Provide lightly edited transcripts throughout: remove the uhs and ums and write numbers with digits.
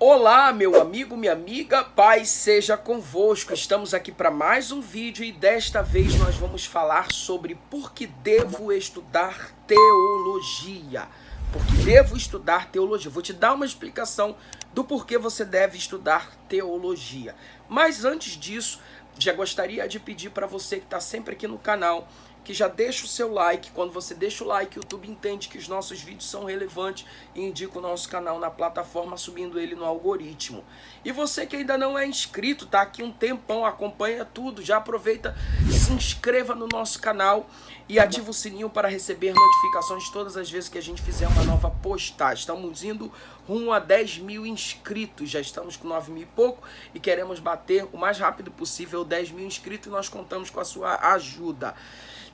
Olá, meu amigo, minha amiga, paz seja convosco. Estamos aqui para mais um vídeo e desta vez nós vamos falar sobre por que devo estudar teologia. Por que devo estudar teologia? Vou te dar uma explicação do porquê você deve estudar teologia. Mas antes disso, já gostaria de pedir para você que está sempre aqui no canal, que já deixa o seu like. Quando você deixa o like, o YouTube entende que os nossos vídeos são relevantes e indica o nosso canal na plataforma, subindo ele no algoritmo. E você que ainda não é inscrito, tá aqui um tempão, acompanha tudo, já aproveita, se inscreva no nosso canal e ativa o sininho para receber notificações todas as vezes que a gente fizer uma nova postagem. Estamos indo rumo a 10 mil inscritos, já estamos com 9 mil e pouco e queremos bater o mais rápido possível 10 mil inscritos e nós contamos com a sua ajuda.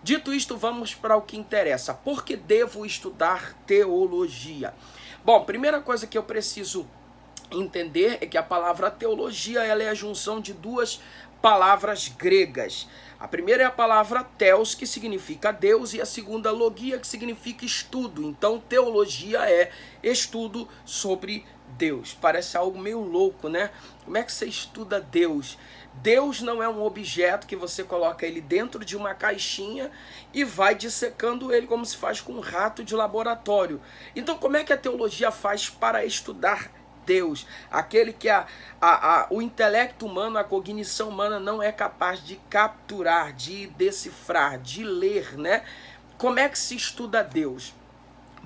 Dito isto, vamos para o que interessa. Por que devo estudar teologia? Bom, primeira coisa que eu preciso entender é que a palavra teologia ela é a junção de duas palavras gregas. A primeira é a palavra theos, que significa Deus, e a segunda logia, que significa estudo. Então, teologia é estudo sobre Deus. Parece algo meio louco, né? Como é que você estuda Deus? Deus não é um objeto que você coloca ele dentro de uma caixinha e vai dissecando ele como se faz com um rato de laboratório. Então, como é que a teologia faz para estudar Deus? Aquele que o intelecto humano, a cognição humana não é capaz de capturar, de decifrar, de ler, né? Como é que se estuda Deus?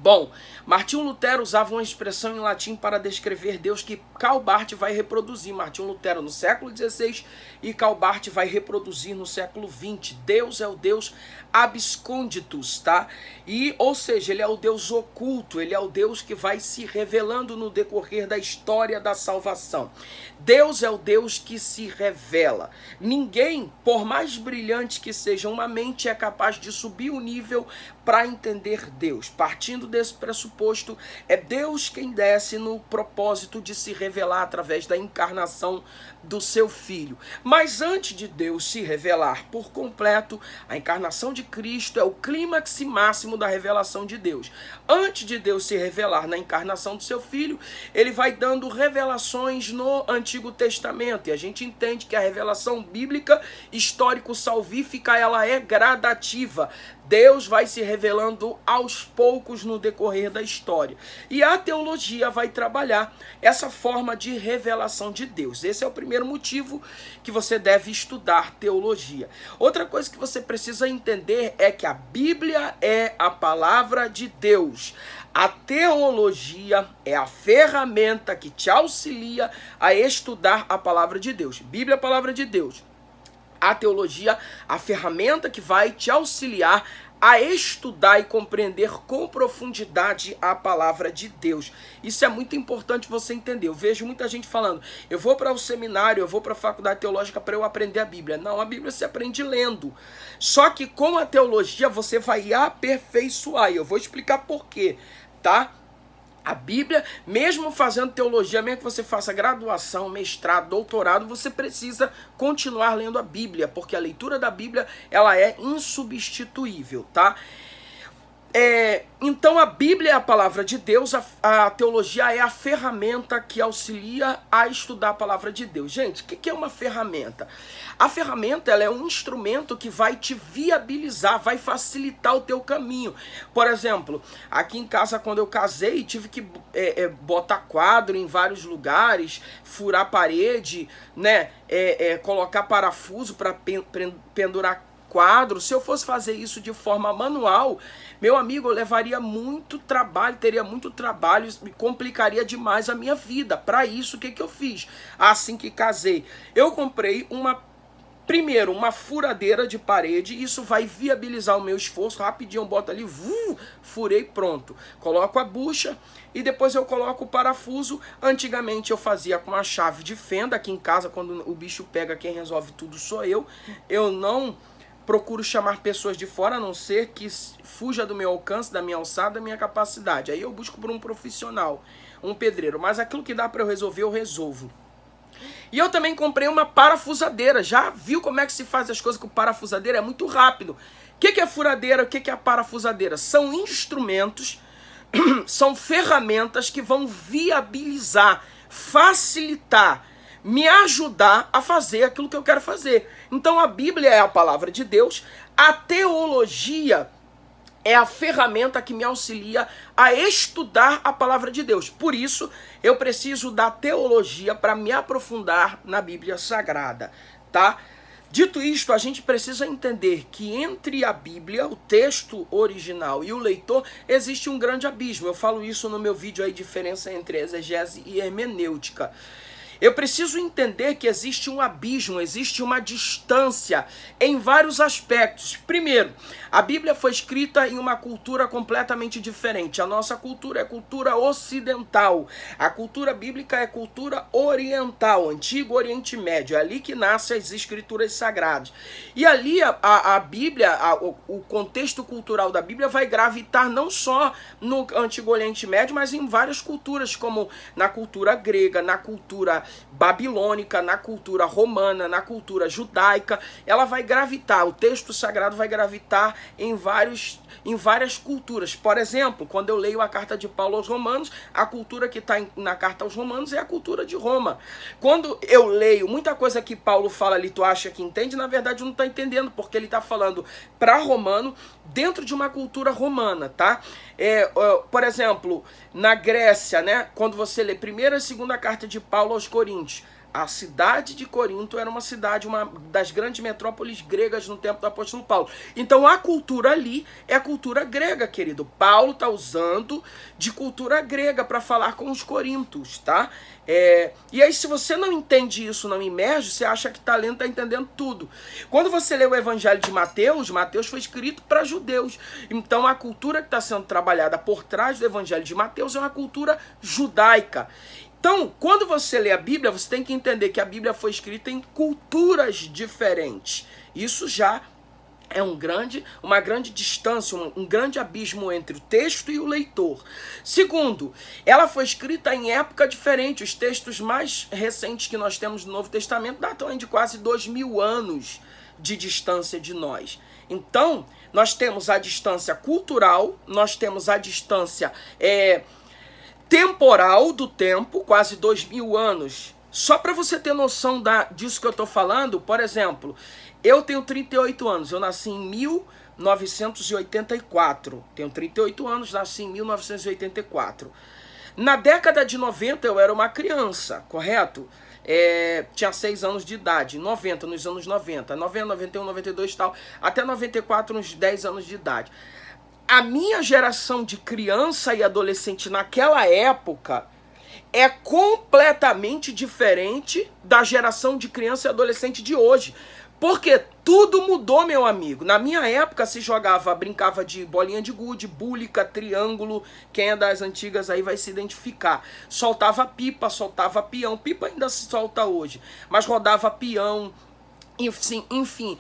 Bom, Martinho Lutero usava uma expressão em latim para descrever Deus que Karl Barth vai reproduzir. Martinho Lutero no século XVI e Karl Barth vai reproduzir no século XX. Deus é o Deus absconditus, tá? Ou seja, ele é o Deus oculto, ele é o Deus que vai se revelando no decorrer da história da salvação. Deus é o Deus que se revela. Ninguém, por mais brilhante que seja uma mente, é capaz de subir o nível para entender Deus. Partindo desse pressuposto, é Deus quem desce no propósito de se revelar através da encarnação do seu Filho. Mas antes de Deus se revelar por completo, a encarnação de Cristo é o clímax máximo da revelação de Deus. Antes de Deus se revelar na encarnação do seu Filho, ele vai dando revelações no Antigo Testamento. E a gente entende que a revelação bíblica, histórico-salvífica, ela é gradativa. Deus vai se revelando aos poucos no decorrer da história. E a teologia vai trabalhar essa forma de revelação de Deus. Esse é o primeiro motivo que você deve estudar teologia. Outra coisa que você precisa entender é que a Bíblia é a palavra de Deus. A teologia é a ferramenta que te auxilia a estudar a palavra de Deus. Bíblia é a palavra de Deus. A teologia, a ferramenta que vai te auxiliar a estudar e compreender com profundidade a palavra de Deus. Isso é muito importante você entender. Eu vejo muita gente falando, eu vou para o seminário, eu vou para a faculdade teológica para eu aprender a Bíblia. Não, a Bíblia se aprende lendo. Só que com a teologia você vai aperfeiçoar. E eu vou explicar por quê, tá? A Bíblia, mesmo fazendo teologia, mesmo que você faça graduação, mestrado, doutorado, você precisa continuar lendo a Bíblia, porque a leitura da Bíblia ela é insubstituível, tá? Então a Bíblia é a palavra de Deus, a teologia é a ferramenta que auxilia a estudar a palavra de Deus. Gente, o que é uma ferramenta? A ferramenta ela é um instrumento que vai te viabilizar, vai facilitar o teu caminho. Por exemplo, aqui em casa quando eu casei, tive que botar quadro em vários lugares, furar parede, né? Colocar parafuso para pendurar quadro. Se eu fosse fazer isso de forma manual, meu amigo, eu levaria muito trabalho, teria muito trabalho, me complicaria demais a minha vida. Para isso, o que eu fiz? Assim que casei, eu comprei primeiro, uma furadeira de parede. Isso vai viabilizar o meu esforço. Rapidinho eu boto ali, furei, pronto. Coloco a bucha e depois eu coloco o parafuso. Antigamente eu fazia com a chave de fenda. Aqui em casa, quando o bicho pega, quem resolve tudo sou eu. Eu não procuro chamar pessoas de fora, a não ser que fuja do meu alcance, da minha alçada, da minha capacidade. Aí eu busco por um profissional, um pedreiro. Mas aquilo que dá para eu resolver, eu resolvo. E eu também comprei uma parafusadeira. Já viu como é que se faz as coisas com parafusadeira? É muito rápido. O que é furadeira? O que é a parafusadeira? São instrumentos, são ferramentas que vão viabilizar, facilitar, me ajudar a fazer aquilo que eu quero fazer. Então a Bíblia é a palavra de Deus, a teologia é a ferramenta que me auxilia a estudar a palavra de Deus. Por isso, eu preciso da teologia para me aprofundar na Bíblia Sagrada, tá? Dito isto, a gente precisa entender que entre a Bíblia, o texto original, e o leitor, existe um grande abismo. Eu falo isso no meu vídeo aí, diferença entre exegese e hermenêutica. Eu preciso entender que existe um abismo, existe uma distância em vários aspectos. Primeiro, a Bíblia foi escrita em uma cultura completamente diferente. A nossa cultura é cultura ocidental. A cultura bíblica é cultura oriental, Antigo Oriente Médio. É ali que nascem as escrituras sagradas. E ali a Bíblia, o contexto cultural da Bíblia vai gravitar não só no Antigo Oriente Médio, mas em várias culturas, como na cultura grega, na cultura babilônica, na cultura romana, na cultura judaica. Ela vai gravitar, o texto sagrado vai gravitar em várias culturas. Por exemplo, quando eu leio a carta de Paulo aos Romanos, a cultura que está na carta aos Romanos é a cultura de Roma. Quando eu leio muita coisa que Paulo fala ali, tu acha que entende, na verdade não está entendendo, porque ele está falando para romano dentro de uma cultura romana, tá? Por exemplo, na Grécia, né, quando você lê primeira e segunda carta de Paulo aos Coríntios, a cidade de Corinto era uma cidade, uma das grandes metrópoles gregas no tempo do apóstolo Paulo. Então a cultura ali é a cultura grega, querido. Paulo está usando de cultura grega para falar com os coríntios, tá? E aí, se você não entende isso, não imerge, você acha que está lendo, está entendendo tudo. Quando você lê o Evangelho de Mateus, Mateus foi escrito para judeus. Então a cultura que está sendo trabalhada por trás do Evangelho de Mateus é uma cultura judaica. Então, quando você lê a Bíblia, você tem que entender que a Bíblia foi escrita em culturas diferentes. Isso já é uma grande distância, um grande abismo entre o texto e o leitor. Segundo, ela foi escrita em época diferente. Os textos mais recentes que nós temos no Novo Testamento datam de quase 2000 anos de distância de nós. Então, nós temos a distância cultural, nós temos a distância temporal do tempo, quase 2000 anos. Só para você ter noção disso que eu estou falando, por exemplo, eu tenho 38 anos, eu nasci em 1984. Tenho 38 anos, nasci em 1984. Na década de 90 eu era uma criança, correto? Tinha 6 anos de idade, nos anos 90, 91, 92 e tal, até 94, uns 10 anos de idade. A minha geração de criança e adolescente naquela época é completamente diferente da geração de criança e adolescente de hoje. Porque tudo mudou, meu amigo. Na minha época se brincava de bolinha de gude, búlica, triângulo. Quem é das antigas aí vai se identificar. Soltava pipa, soltava peão. Pipa ainda se solta hoje. Mas rodava peão. Enfim,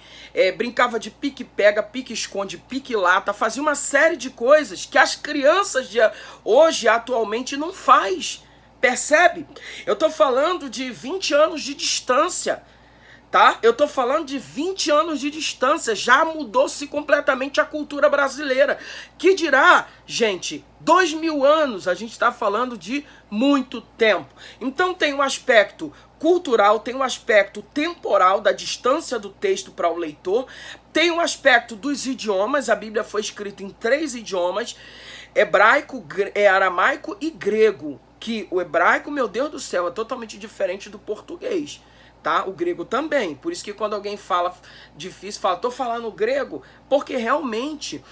brincava de pique-pega, pique-esconde, pique-lata, fazia uma série de coisas que as crianças de hoje, atualmente, não faz. Percebe? Eu tô falando de 20 anos de distância, tá? Eu tô falando de 20 anos de distância, já mudou-se completamente a cultura brasileira. Que dirá, gente, 2000 anos, a gente está falando de muito tempo. Então tem um aspecto cultural, tem um aspecto temporal da distância do texto para o leitor, tem um aspecto dos idiomas. A Bíblia foi escrita em 3 idiomas, hebraico, aramaico e grego, que o hebraico, meu Deus do céu, é totalmente diferente do português, tá? O grego também, por isso que quando alguém fala difícil, fala, tô falando grego, porque realmente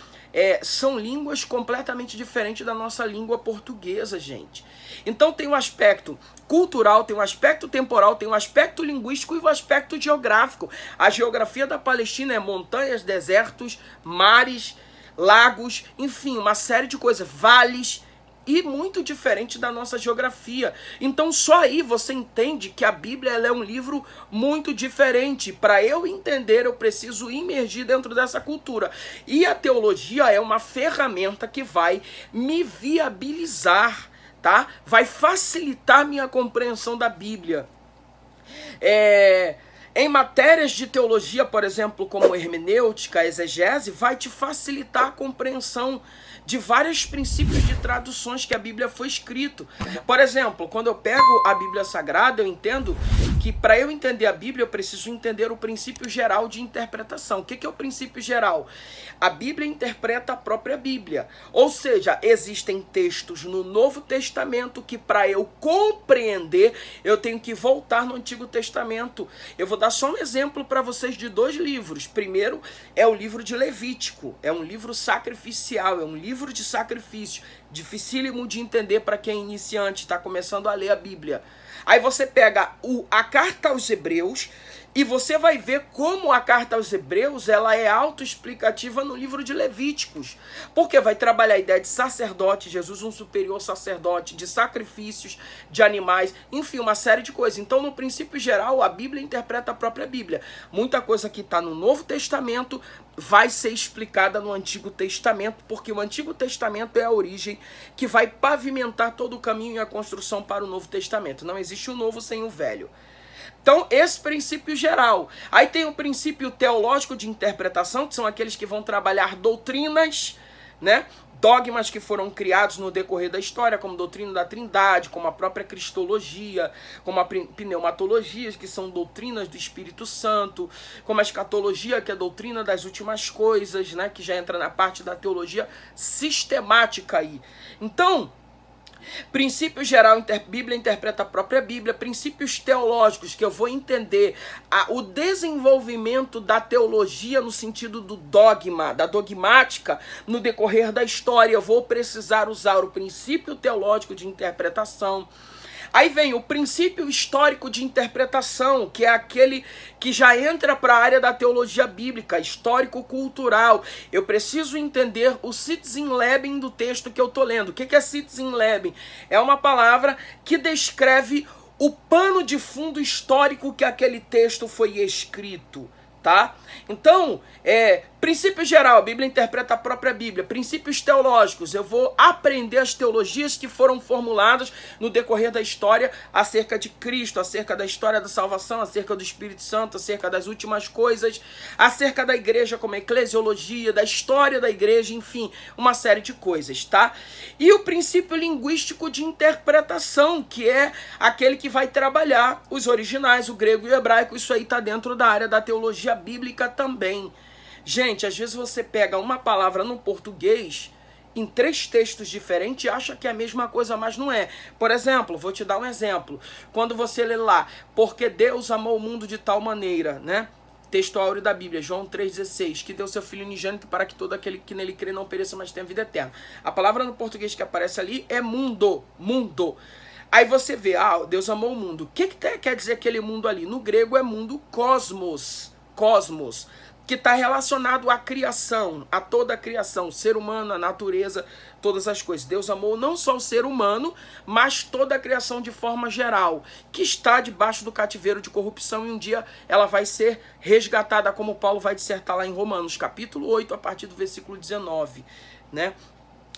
são línguas completamente diferentes da nossa língua portuguesa, gente. Então tem um aspecto cultural, tem um aspecto temporal, tem um aspecto linguístico e um aspecto geográfico. A geografia da Palestina é montanhas, desertos, mares, lagos, enfim, uma série de coisas, vales, e muito diferente da nossa geografia. Então só aí você entende que a Bíblia ela é um livro muito diferente. Para eu entender, eu preciso imergir dentro dessa cultura. E a teologia é uma ferramenta que vai me viabilizar, tá? Vai facilitar minha compreensão da Bíblia. Em matérias de teologia, por exemplo, como hermenêutica, exegese, vai te facilitar a compreensão de vários princípios de traduções que a Bíblia foi escrito. Por exemplo, quando eu pego a Bíblia Sagrada, eu entendo que para eu entender a Bíblia, eu preciso entender o princípio geral de interpretação. O que é o princípio geral? A Bíblia interpreta a própria Bíblia. Ou seja, existem textos no Novo Testamento que para eu compreender, eu tenho que voltar no Antigo Testamento. Eu vou dar só um exemplo para vocês de 2 livros. Primeiro é o livro de Levítico. É um livro sacrificial, é um livro de sacrifício. Dificílimo de entender para quem é iniciante, está começando a ler a Bíblia. Aí você pega a carta aos Hebreus e você vai ver como a carta aos Hebreus ela é autoexplicativa no livro de Levíticos. Porque vai trabalhar a ideia de sacerdote, Jesus um superior sacerdote, de sacrifícios, de animais, enfim, uma série de coisas. Então, no princípio geral, a Bíblia interpreta a própria Bíblia. Muita coisa que está no Novo Testamento vai ser explicada no Antigo Testamento, porque o Antigo Testamento é a origem que vai pavimentar todo o caminho e a construção para o Novo Testamento. Não existe o novo sem o velho. Então, esse princípio geral. Aí tem o princípio teológico de interpretação, que são aqueles que vão trabalhar doutrinas, né? Dogmas que foram criados no decorrer da história, como doutrina da Trindade, como a própria cristologia, como a pneumatologia, que são doutrinas do Espírito Santo, como a escatologia, que é a doutrina das últimas coisas, né? Que já entra na parte da teologia sistemática aí. Então, princípio geral, Bíblia interpreta a própria Bíblia. Princípios teológicos, que eu vou entender o desenvolvimento da teologia no sentido do dogma, da dogmática, no decorrer da história. Eu vou precisar usar o princípio teológico de interpretação. Aí vem o princípio histórico de interpretação, que é aquele que já entra para a área da teologia bíblica, histórico-cultural. Eu preciso entender o Sitzenleben do texto que eu estou lendo. O que é Sitzenleben? É uma palavra que descreve o pano de fundo histórico que aquele texto foi escrito, tá? Então, princípio geral, a Bíblia interpreta a própria Bíblia. Princípios teológicos, eu vou aprender as teologias que foram formuladas no decorrer da história acerca de Cristo, acerca da história da salvação, acerca do Espírito Santo, acerca das últimas coisas, acerca da igreja como a eclesiologia, da história da igreja, enfim, uma série de coisas, tá? E o princípio linguístico de interpretação, que é aquele que vai trabalhar os originais, o grego e o hebraico. Isso aí está dentro da área da teologia bíblica também. Gente, às vezes você pega uma palavra no português em 3 textos diferentes e acha que é a mesma coisa, mas não é. Por exemplo, vou te dar um exemplo. Quando você lê lá, porque Deus amou o mundo de tal maneira, né? Texto áureo da Bíblia, João 3,16, que deu seu Filho unigênito para que todo aquele que nele crê não pereça, mas tenha vida eterna. A palavra no português que aparece ali é mundo, mundo. Aí você vê, Deus amou o mundo. O que quer dizer aquele mundo ali? No grego é mundo cosmos, cosmos, que está relacionado à criação, a toda a criação, o ser humano, a natureza, todas as coisas. Deus amou não só o ser humano, mas toda a criação de forma geral, que está debaixo do cativeiro de corrupção, e um dia ela vai ser resgatada, como Paulo vai dissertar lá em Romanos, capítulo 8, a partir do versículo 19, né?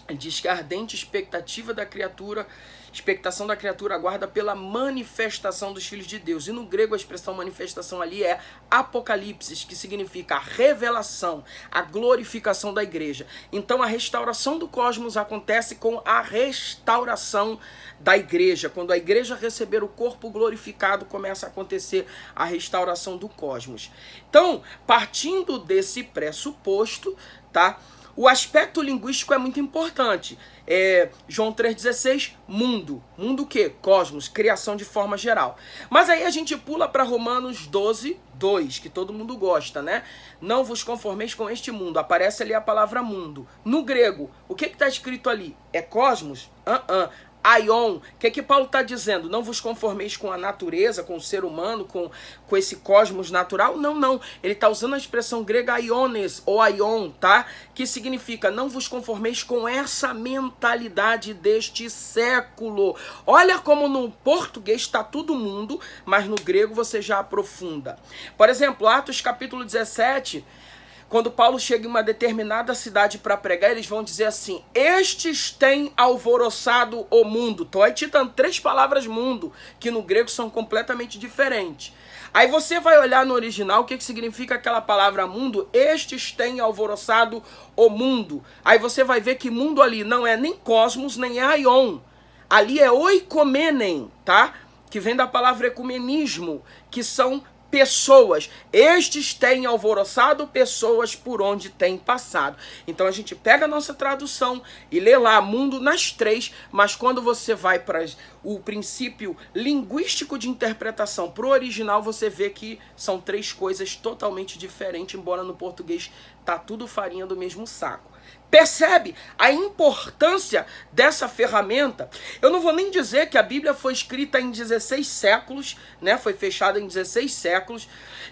Ele diz que a ardente expectativa da criatura, expectação da criatura aguarda pela manifestação dos filhos de Deus. E no grego a expressão manifestação ali é apocalipse, que significa a revelação, a glorificação da igreja. Então a restauração do cosmos acontece com a restauração da igreja. Quando a igreja receber o corpo glorificado, começa a acontecer a restauração do cosmos. Então, partindo desse pressuposto, tá? O aspecto linguístico é muito importante. João 3,16, mundo. Mundo o quê? Cosmos, criação de forma geral. Mas aí a gente pula para Romanos 12:2, que todo mundo gosta, né? Não vos conformeis com este mundo. Aparece ali a palavra mundo. No grego, o que está escrito ali? É cosmos? Aion, o que Paulo está dizendo? Não vos conformeis com a natureza, com o ser humano, com esse cosmos natural? Não. Ele está usando a expressão grega aiones, ou aion, tá? Que significa, não vos conformeis com essa mentalidade deste século. Olha como no português está tudo mundo, mas no grego você já aprofunda. Por exemplo, Atos capítulo 17... Quando Paulo chega em uma determinada cidade para pregar, eles vão dizer assim: estes têm alvoroçado o mundo. Estou aí citando 3 palavras mundo, que no grego são completamente diferentes. Aí você vai olhar no original o que significa aquela palavra mundo. Estes têm alvoroçado o mundo. Aí você vai ver que mundo ali não é nem cosmos, nem é aion. Ali é oikomenen, tá? Que vem da palavra ecumenismo, que são pessoas. Estes têm alvoroçado pessoas por onde têm passado. Então a gente pega a nossa tradução e lê lá mundo nas 3, mas quando você vai para o princípio linguístico de interpretação para o original, você vê que são 3 coisas totalmente diferentes, embora no português tá tudo farinha do mesmo saco. Percebe a importância dessa ferramenta? Eu não vou nem dizer que a Bíblia foi escrita em 16 séculos, né? Foi fechada em 16 séculos,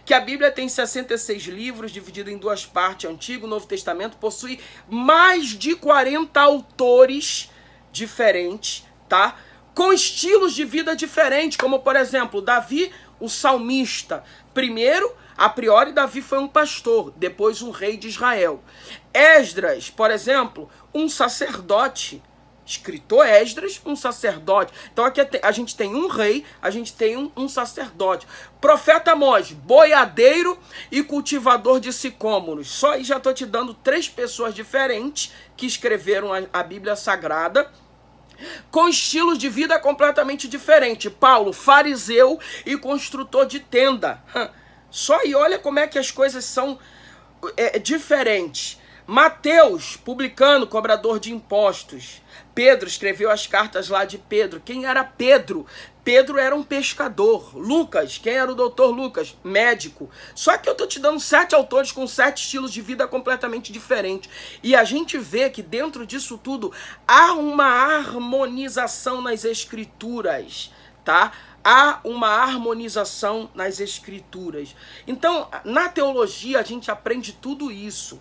que a Bíblia tem 66 livros, dividido em 2 partes, Antigo e Novo Testamento, possui mais de 40 autores diferentes, tá? Com estilos de vida diferentes, como por exemplo, Davi, o salmista. Primeiro, a priori, Davi foi um pastor, depois um rei de Israel. Esdras, por exemplo, um sacerdote. Escritor Esdras, um sacerdote. Então aqui a gente tem um rei, a gente tem um sacerdote. Profeta Amós, boiadeiro e cultivador de sicômoros. Só aí já estou te dando 3 pessoas diferentes que escreveram a Bíblia Sagrada, com estilos de vida completamente diferentes. Paulo, fariseu e construtor de tenda. Só aí, olha como é que as coisas são diferentes. Mateus, publicano, cobrador de impostos. Pedro escreveu as cartas lá de Pedro. Quem era Pedro? Pedro era um pescador. Lucas, quem era o doutor Lucas? Médico. Só que eu tô te dando 7 autores com 7 estilos de vida completamente diferentes. E a gente vê que dentro disso tudo há uma harmonização nas escrituras, tá? Há uma harmonização nas escrituras. Então, na teologia a gente aprende tudo isso.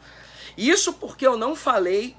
Isso porque eu não falei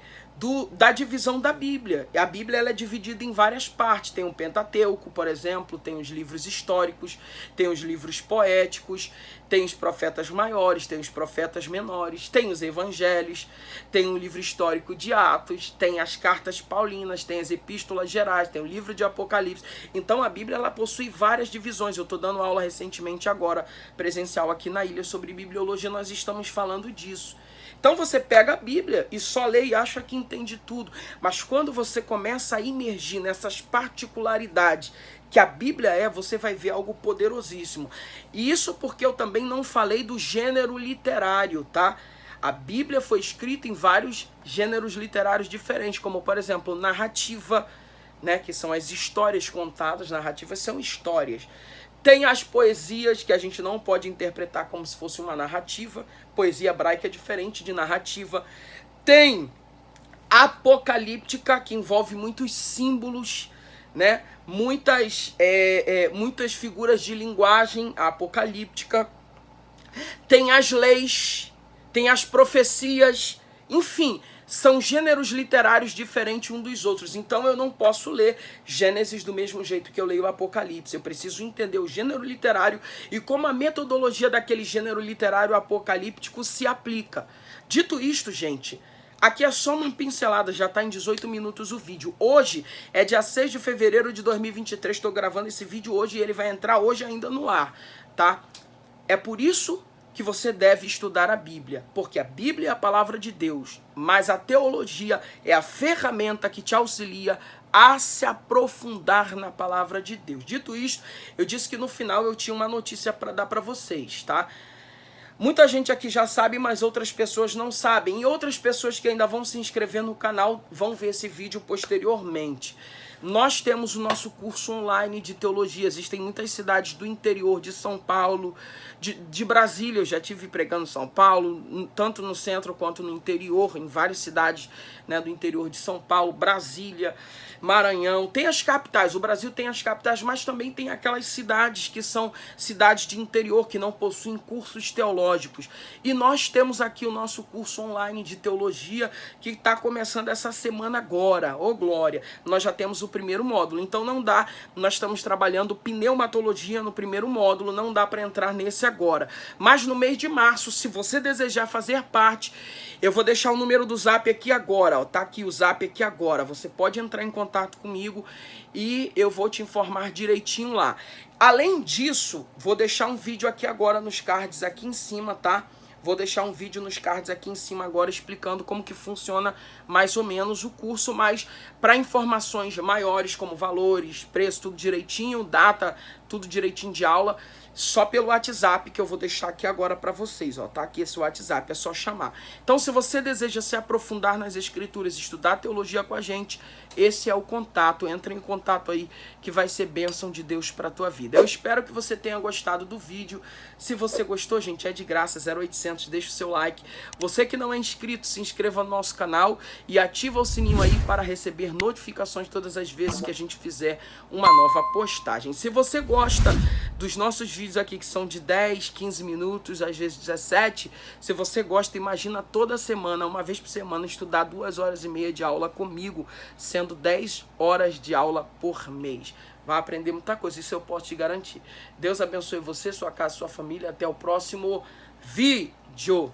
da divisão da Bíblia. A Bíblia ela é dividida em várias partes. Tem o Pentateuco, por exemplo, tem os livros históricos, tem os livros poéticos, tem os profetas maiores, tem os profetas menores, tem os evangelhos, tem o livro histórico de Atos, tem as cartas paulinas, tem as epístolas gerais, tem o livro de Apocalipse. Então a Bíblia ela possui várias divisões. Eu estou dando aula recentemente agora, presencial aqui na ilha, sobre bibliologia, nós estamos falando disso. Então você pega a Bíblia e só lê e acha que entende tudo. Mas quando você começa a imergir nessas particularidades que a Bíblia é, você vai ver algo poderosíssimo. E isso porque eu também não falei do gênero literário, tá? A Bíblia foi escrita em vários gêneros literários diferentes, como por exemplo, narrativa, né, que são as histórias contadas. Narrativas são histórias. Tem as poesias que a gente não pode interpretar como se fosse uma narrativa. Poesia hebraica é diferente de narrativa. Tem apocalíptica, que envolve muitos símbolos, né? Muitas figuras de linguagem apocalíptica. Tem as leis, tem as profecias, enfim, são gêneros literários diferentes uns dos outros. Então eu não posso ler Gênesis do mesmo jeito que eu leio o Apocalipse. Eu preciso entender o gênero literário e como a metodologia daquele gênero literário apocalíptico se aplica. Dito isto, gente, aqui é só uma pincelada, já está em 18 minutos o vídeo. Hoje é dia 6 de fevereiro de 2023, estou gravando esse vídeo hoje e ele vai entrar hoje ainda no ar, tá? É por isso que você deve estudar a Bíblia, porque a Bíblia é a palavra de Deus, mas a teologia é a ferramenta que te auxilia a se aprofundar na palavra de Deus. Dito isto, eu disse que no final eu tinha uma notícia para dar para vocês, tá? Muita gente aqui já sabe, mas outras pessoas não sabem. E outras pessoas que ainda vão se inscrever no canal vão ver esse vídeo posteriormente. Nós temos o nosso curso online de teologia. Existem muitas cidades do interior de São Paulo, de Brasília. Eu já estive pregando em São Paulo, tanto no centro quanto no interior, em várias cidades, né, do interior de São Paulo, Brasília, Maranhão. Tem as capitais, o Brasil tem as capitais, mas também tem aquelas cidades que são cidades de interior, que não possuem cursos teológicos. E nós temos aqui o nosso curso online de teologia, que está começando essa semana agora. Ô glória! Nós já temos o o primeiro módulo. Então não dá, nós estamos trabalhando pneumatologia no primeiro módulo, não dá para entrar nesse agora. Mas no mês de março, se você desejar fazer parte, eu vou deixar o número do Zap aqui agora, ó, tá aqui o Zap aqui agora. Você pode entrar em contato comigo e eu vou te informar direitinho lá. Além disso, vou deixar um vídeo aqui agora nos cards aqui em cima, tá? Vou deixar um vídeo nos cards aqui em cima agora explicando como que funciona mais ou menos o curso, mas para informações maiores como valores, preço, tudo direitinho, data, tudo direitinho de aula, só pelo WhatsApp que eu vou deixar aqui agora para vocês, ó, tá aqui esse WhatsApp, é só chamar. Então, se você deseja se aprofundar nas escrituras, estudar teologia com a gente, esse é o contato, entra em contato aí que vai ser bênção de Deus para a tua vida. Eu espero que você tenha gostado do vídeo. Se você gostou, gente, é de graça, 0800, deixa o seu like. Você que não é inscrito, se inscreva no nosso canal e ativa o sininho aí para receber notificações todas as vezes que a gente fizer uma nova postagem. Se você gosta dos nossos vídeos aqui que são de 10, 15 minutos, às vezes 17, se você gosta, imagina toda semana, uma vez por semana, estudar 2 horas e meia de aula comigo, sendo 10 horas de aula por mês. Vai aprender muita coisa, isso eu posso te garantir. Deus abençoe você, sua casa, sua família. Até o próximo vídeo.